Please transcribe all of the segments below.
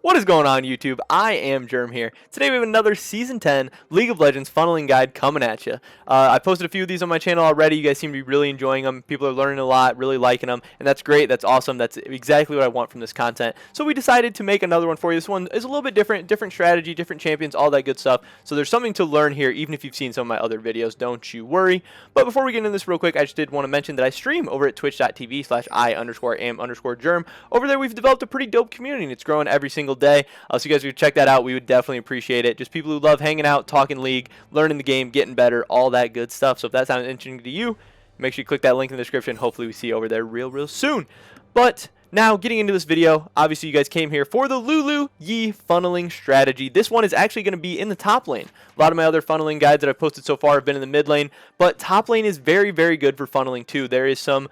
What is going on, YouTube? I am Germ here. Today we have another Season 10 League of Legends funneling guide coming at you. I posted a few of these on my channel already. You guys seem to be really enjoying them. People are learning a lot, really liking them, and that's great. That's awesome. That's exactly what I want from this content. So we decided to make another one for you. This one is a little bit different strategy, different champions, all that good stuff. So there's something to learn here, even if you've seen some of my other videos. Don't you worry. But before we get into this real quick, I just did want to mention that I stream over at twitch.tv/I_am_germ. Over there, we've developed a pretty dope community, and it's growing every single day. So you guys could check that out. We would definitely appreciate it. Just people who love hanging out, talking League, learning the game, getting better, all that good stuff. So if that sounds interesting to you, make sure you click that link in the description. Hopefully we see you over there real soon. But now, getting into this video, obviously you guys came here for the Lulu Yi funneling strategy. This one is actually going to be in the top lane. A lot of my other funneling guides that I've posted so far have been in the mid lane, but top lane is very good for funneling too. There is some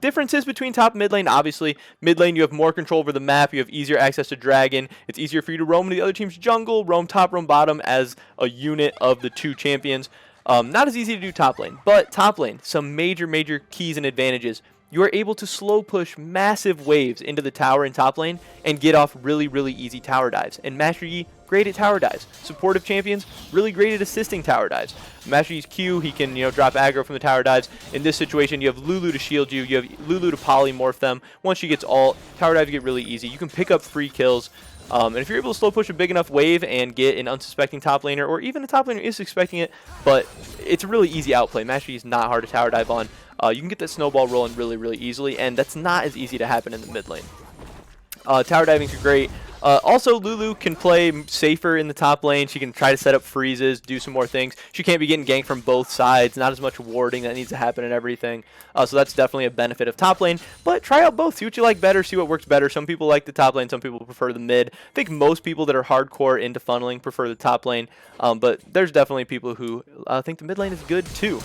differences between top and mid lane. Obviously, mid lane you have more control over the map, you have easier access to dragon, it's easier for you to roam into the other team's jungle, roam top, roam bottom as a unit of the two champions. Not as easy to do top lane, but top lane, some major keys and advantages. You are able to slow push massive waves into the tower in top lane and get off really easy tower dives. And Master Yi, great at tower dives. Supportive champions, really great at assisting tower dives. Master Yi's Q, he can drop aggro from the tower dives. In this situation, you have Lulu to shield you. You have Lulu to polymorph them. Once she gets ult, tower dives get really easy. You can pick up free kills. And if you're able to slow push a big enough wave and get an unsuspecting top laner, or even a top laner is expecting it, but it's a really easy outplay. Master Yi is not hard to tower dive on. You can get that snowball rolling really easily, and that's not as easy to happen in the mid lane. Tower diving is great. Also, Lulu can play safer in the top lane. She can try to set up freezes, do some more things. She can't be getting ganked from both sides. Not as much warding that needs to happen and everything. So that's definitely a benefit of top lane. But try out both. See what you like better. See what works better. Some people like the top lane. Some people prefer the mid. I think most people that are hardcore into funneling prefer the top lane. But there's definitely people who think the mid lane is good too.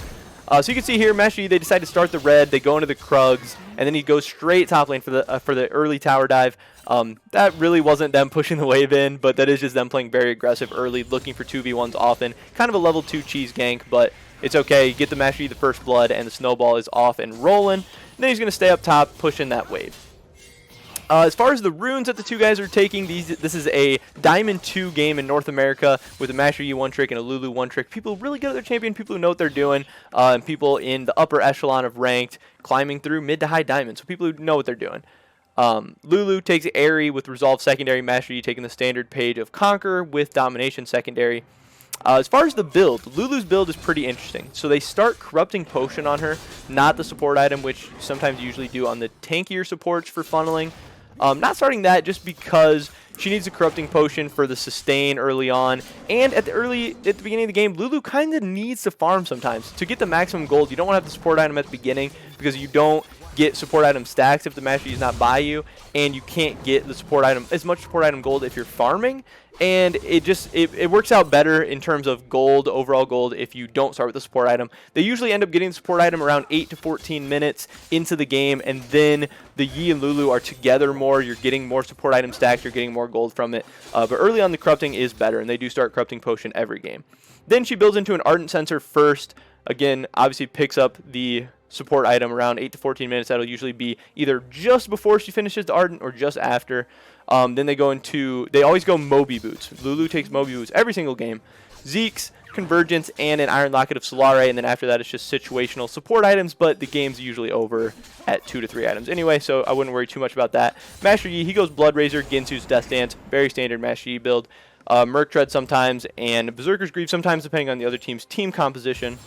So you can see here, Master Yi, they decide to start the red. They go into the Krugs, and then he goes straight top lane for the early tower dive. That really wasn't them pushing the wave in, but that is just them playing very aggressive early, looking for 2v1s often. Kind of a level 2 cheese gank, but it's okay. You get the Master Yi the first blood, and the snowball is off and rolling. And then he's going to stay up top, pushing that wave. As far as the runes that the two guys are taking, this is a Diamond 2 game in North America with a Master Yi 1-trick and a Lulu 1-trick. People really good at their champion, people who know what they're doing, and people in the upper echelon of ranked, climbing through mid to high diamond, so people who know what they're doing. Lulu takes Airy with Resolve secondary, Master Yi taking the standard page of Conquer with Domination secondary. As far as the build, Lulu's build is pretty interesting. So they start Corrupting Potion on her, not the support item, which sometimes you usually do on the tankier supports for funneling. Not starting that just because she needs a Corrupting Potion for the sustain early on, and at the beginning of the game, Lulu kind of needs to farm sometimes. To get the maximum gold, you don't want to have the support item at the beginning because you don't get support item stacks if the Master Yi is not by you, and you can't get the support item, as much support item gold if you're farming. And it works out better in terms of gold, overall gold, if you don't start with the support item. They usually end up getting the support item around 8 to 14 minutes into the game, and then the Yi and Lulu are together more. You're getting more support item stacks, you're getting more gold from it. But early on, the corrupting is better, and they do start Corrupting Potion every game. Then she builds into an Ardent Sensor first. Again, obviously picks up the support item around 8 to 14 minutes. That'll usually be either just before she finishes the Ardent or just after. Then they always go Moby Boots. Lulu takes Moby Boots every single game. Zeke's, Convergence, and an Iron Locket of Solare, and then after that it's just situational support items, but the game's usually over at 2 to 3 items anyway, so I wouldn't worry too much about that. Master Yi, he goes Blood Razor, Ginsu's Death Dance, very standard Master Yi build. Merc Tread sometimes, and Berserker's Greed sometimes, depending on the other team's team composition.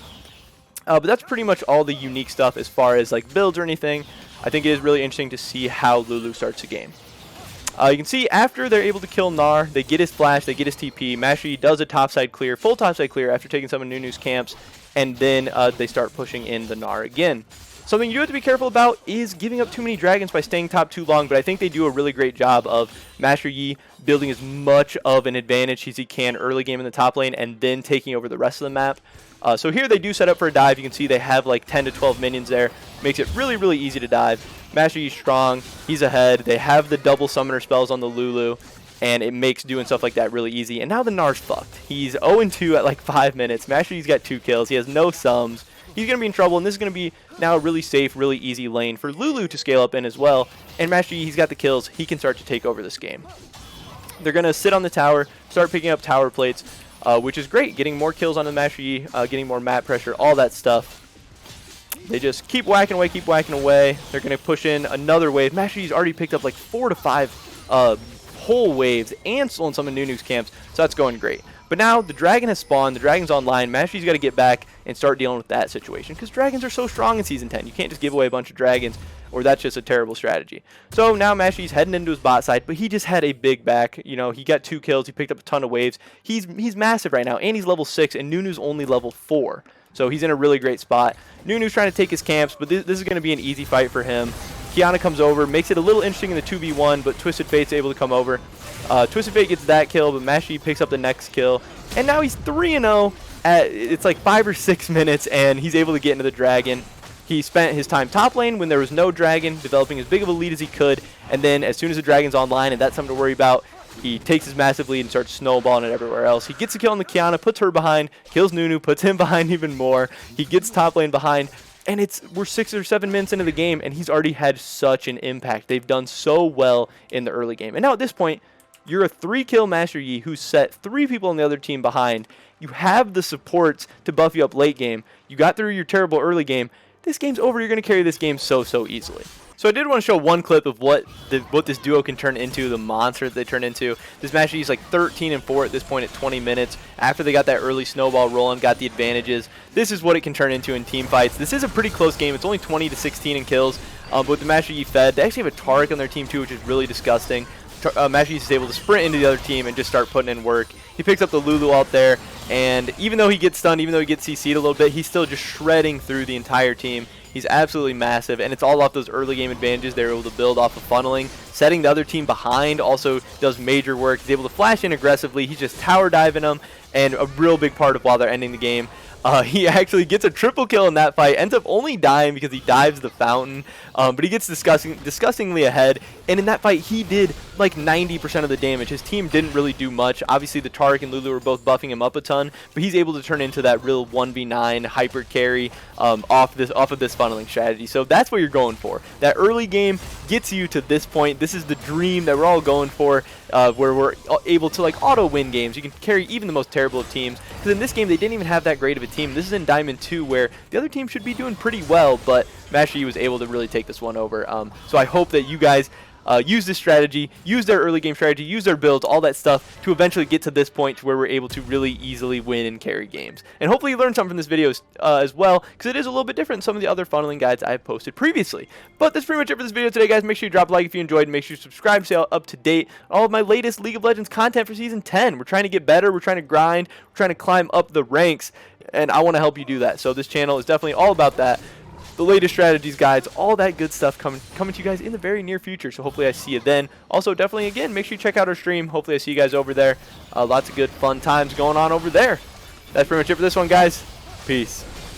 But that's pretty much all the unique stuff as far as like builds or anything. I think it is really interesting to see how Lulu starts a game. You can see after they're able to kill Gnar, they get his flash, they get his TP. Master Yi does a topside clear, full topside clear after taking some of Nunu's camps, and then they start pushing in the Gnar again. Something you have to be careful about is giving up too many dragons by staying top too long, but I think they do a really great job of Master Yi building as much of an advantage as he can early game in the top lane and then taking over the rest of the map. So here they do set up for a dive. You can see they have like 10 to 12 minions there. Makes it really easy to dive. Master Yi's strong. He's ahead. They have the double summoner spells on the Lulu, and it makes doing stuff like that really easy. And now the Gnar's fucked. He's 0-2 at like 5 minutes. Master Yi's got 2 kills. He has no sums. He's going to be in trouble, and this is going to be now a really safe, really easy lane for Lulu to scale up in as well. And Master Yi, he's got the kills. He can start to take over this game. They're going to sit on the tower, start picking up tower plates, which is great. Getting more kills on the Master Yi, getting more map pressure, all that stuff. They just keep whacking away, keep whacking away. They're going to push in another wave. Master Yi's already picked up like 4 to 5 whole waves and stolen some of Nunu's camps, so that's going great. But now the dragon has spawned, the dragon's online. Master Yi's got to get back and start dealing with that situation because dragons are so strong in Season 10. You can't just give away a bunch of dragons, or that's just a terrible strategy. So now Master Yi's heading into his bot side, but he just had a big back. You know, he got 2 kills, he picked up a ton of waves. He's massive right now, and he's level 6, and Nunu's only level 4. So he's in a really great spot. Nunu's trying to take his camps, but this is going to be an easy fight for him. Kiana comes over, makes it a little interesting in the 2v1, but Twisted Fate's able to come over. Twisted Fate gets that kill, but Master Yi picks up the next kill. And now he's 3-0 at, it's like 5 or 6 minutes, and he's able to get into the dragon. He spent his time top lane when there was no dragon, developing as big of a lead as he could. And then as soon as the dragon's online and that's something to worry about, he takes his massive lead and starts snowballing it everywhere else. He gets a kill on the Kiana, puts her behind, kills Nunu, puts him behind even more. He gets top lane behind, and we're 6 or 7 minutes into the game, and he's already had such an impact. They've done so well in the early game. And now at this point, you're a 3-kill Master Yi who set 3 people on the other team behind. You have the supports to buff you up late game. You got through your terrible early game. This game's over. You're going to carry this game so easily. So I did want to show one clip of what this duo can turn into, the monster that they turn into. This Master Yi is like 13-4 at this point at 20 minutes. After they got that early snowball rolling, got the advantages. This is what it can turn into in team fights. This is a pretty close game. It's only 20-16 in kills. But with the Master Yi fed, they actually have a Taric on their team too, which is really disgusting. Master Yi is able to sprint into the other team and just start putting in work. He picks up the Lulu out there, and even though he gets stunned, even though he gets CC'd a little bit, he's still just shredding through the entire team. He's absolutely massive, and it's all off those early game advantages they're able to build off of funneling. Setting the other team behind also does major work. He's able to flash in aggressively. He's just tower diving them, and a real big part of why they're ending the game. He actually gets a triple kill in that fight, ends up only dying because he dives the fountain, but he gets disgustingly ahead, and in that fight he did like 90% of the damage. His team didn't really do much. Obviously the Taric and Lulu were both buffing him up a ton, but he's able to turn into that real 1v9 hyper carry off of this funneling strategy. So that's what you're going for. That early game gets you to this point. This is the dream that we're all going for, where we're able to like auto win games. You can carry even the most terrible of teams, because in this game they didn't even have that great of a team. This is in Diamond 2 where the other team should be doing pretty well, but Master Yi was able to really take this one over. So I hope that you guys use this strategy, use their early game strategy, use their builds, all that stuff to eventually get to this point to where we're able to really easily win and carry games. And hopefully you learned something from this video as well, because it is a little bit different than some of the other funneling guides I've posted previously. But that's pretty much it for this video today, guys. Make sure you drop a like if you enjoyed, and make sure you subscribe to stay up to date on all of my latest League of Legends content for Season 10. We're trying to get better, we're trying to grind, we're trying to climb up the ranks, and I want to help you do that. So this channel is definitely all about that. The latest strategies, guides, all that good stuff coming to you guys in the very near future. So hopefully I see you then. Also, definitely, again, make sure you check out our stream. Hopefully I see you guys over there. Lots of good, fun times going on over there. That's pretty much it for this one, guys. Peace.